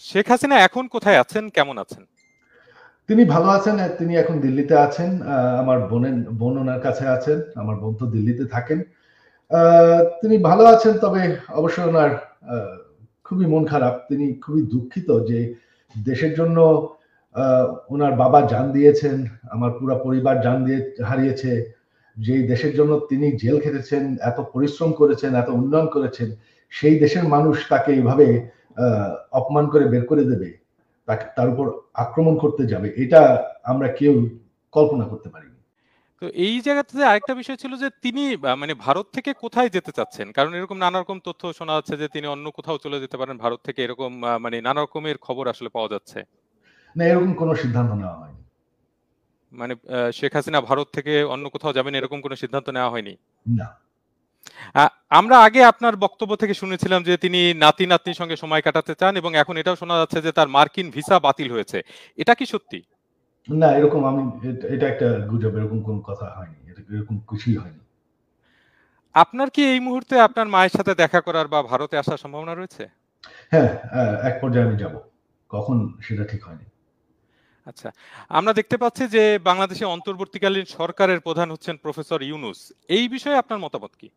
শেখ হাসিনা এখন কোথায় আছেন? কেমন আছেন? তিনি ভালো আছেন। তিনি এখন দিল্লিতে আছেন। আমার বোন ওনার কাছে আছেন। আমার বোন তো দিল্লিতে থাকেন। আ তিনি ভালো আছেন, তবে অবশ্যই উনার আ খুবই মন খারাপ। তিনি খুবই দুঃখিত যে দেশের জন্য আ উনার বাবা জান দিয়েছেন, আমার পুরা পরিবার জান দিয়ে হারিয়েছে। যেই দেশের জন্য তিনি জেল খেটেছেন, এত পরিশ্রম করেছেন, এত উন্নয়ন করেছেন, সেই দেশের মানুষ তাকে এভাবে আ অপমান করে বের করে দেবে। তার উপর আক্রমণ করতে যাবে। এটা আমরা কেউ কল্পনা করতে পারিনি। তো এই জায়গাতে আরেকটা বিষয় ছিল যে তিনি মানে ভারত থেকে কোথায় যেতে চাচ্ছেন? কারণ এরকম নানা রকম তথ্য শোনা যাচ্ছে যে তিনি অন্য কোথাও চলে যেতে পারেন ভারত থেকে, এরকম মানে নানা রকমের খবর আসলে পাওয়া যাচ্ছে। না, এরকম কোনো সিদ্ধান্ত নেওয়া হয়নি। মানে শেখ হাসিনা ভারত থেকে অন্য কোথাও যাবেন এরকম কোনো সিদ্ধান্ত নেওয়া হয়নি? না। আ আমরা আগে আপনার বক্তব্য থেকে শুনেছিলাম যে তিনি নাতি-নাতনির সঙ্গে সময় কাটাতে চান এবং এখন এটাও শোনা যাচ্ছে যে তার মার্কিন ভিসা বাতিল হয়েছে। এটা কি সত্যি? না, এরকম এটা একটা গুজব। এরকম কোনো কথা হয়নি। এরকম কিছুই হয়নি। আপনার কি এই মুহূর্তে আপনার মায়ের সাথে দেখা করার বা ভারতে আসার সম্ভাবনা রয়েছে? হ্যাঁ, এক পর্যায়ে আমি যাব। কখন সেটা ঠিক হয়নি। আচ্ছা। আমরা দেখতে পাচ্ছি যে বাংলাদেশে অন্তর্বর্তীকালীন সরকারের প্রধান হচ্ছেন প্রফেসর ইউনূস। এই বিষয়ে আপনার মতামত কি?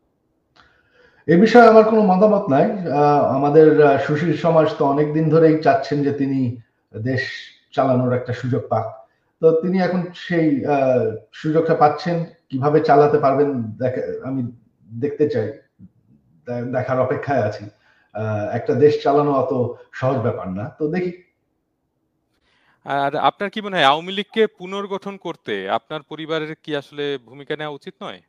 এ বিষয়ে আমার কোনো মতামত নাই। আমাদের সুশীল সমাজ তো অনেকদিন ধরেই চাচ্ছেন যে তিনি দেশ চালানোর একটা সুযোগ পাক। তো তিনি এখন সেই সুযোগটা পাচ্ছেন। কিভাবে চালাতে পারবেন আমি দেখতে চাই। দেখার অপেক্ষায় আছি। একটা দেশ চালানো অত সহজ ব্যাপার না। তো দেখি। আর আপনার কি মনে হয় আওয়ামী লীগকে পুনর্গঠন করতে আপনার পরিবারের কি আসলে ভূমিকা নেওয়া উচিত নয়?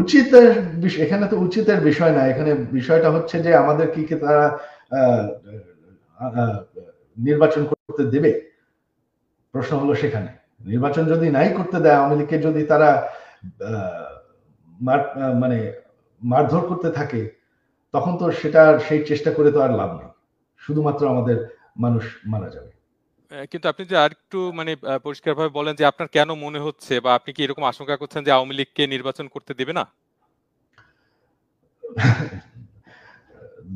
উচিতের এখানে তো উচিতের বিষয় না। এখানে বিষয়টা হচ্ছে যে আমাদের কি তারা আ আ আ নির্বাচন করতে দেবে? প্রশ্ন হলো সেখানে। নির্বাচন যদি নাই করতে দেয়, আওয়ামী লীগকে যদি তারা আ মানে মারধর করতে থাকে, তখন তো সেই চেষ্টা করে তো আর লাভ নেই। শুধুমাত্র আমাদের মানুষ মারা যাবে। কিন্তু আপনি যে আরেকটু মানে পরিষ্কারভাবে বলেন যে আপনার কেন মনে হচ্ছে বা আপনি কি এরকম আশঙ্কা করছেন যে আওয়ামী লীগকে নির্বাচন করতে দেবে না?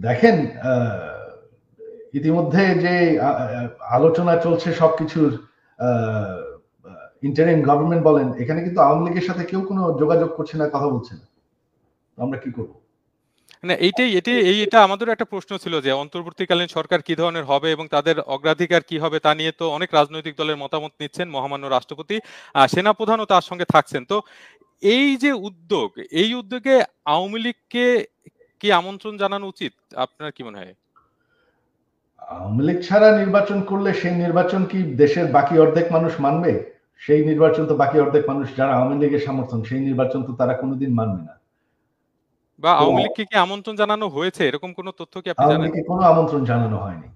দেখেন, আ ইতিমধ্যে যে আ আ আলোচনা চলছে সবকিছুর, আ আ ইন্টারিম গভর্নমেন্ট বলেন, এখানে কিন্তু আওয়ামী লীগের সাথে কেউ কোনো যোগাযোগ করছে না, কথা বলছে না। তো আমরা কি করব? না এটা আমাদেরও একটা প্রশ্ন ছিল যে অন্তর্বর্তীকালীন সরকার কি ধরনের হবে এবং তাদের অগ্রাধিকার কি হবে তা নিয়ে তো অনেক রাজনৈতিক দলের মতামত নিচ্ছেন মহামান্য রাষ্ট্রপতি, সেনাপ্রধানও তার সঙ্গে থাকছেন। তো এই যে উদ্যোগ, এই উদ্যোগে আওয়ামী লীগকে কি আমন্ত্রণ জানানো উচিত? আপনার কি মনে হয়? আওয়ামী লীগ ছাড়া নির্বাচন করলে সেই নির্বাচন কি দেশের বাকি অর্ধেক মানুষ মানবে? সেই নির্বাচন তো বাকি অর্ধেক মানুষ যারা আওয়ামী লীগের সমর্থন, সেই নির্বাচন তো তারা কোনদিন মানবে না। বা তো আওয়ামী লীগকে কি আমন্ত্রণ জানানো হয়েছে? এরকম কোনো তথ্য কি আপনি আওয়ামী জানেন? লীগকে কোনো আমন্ত্রণ জানানো হয়নি।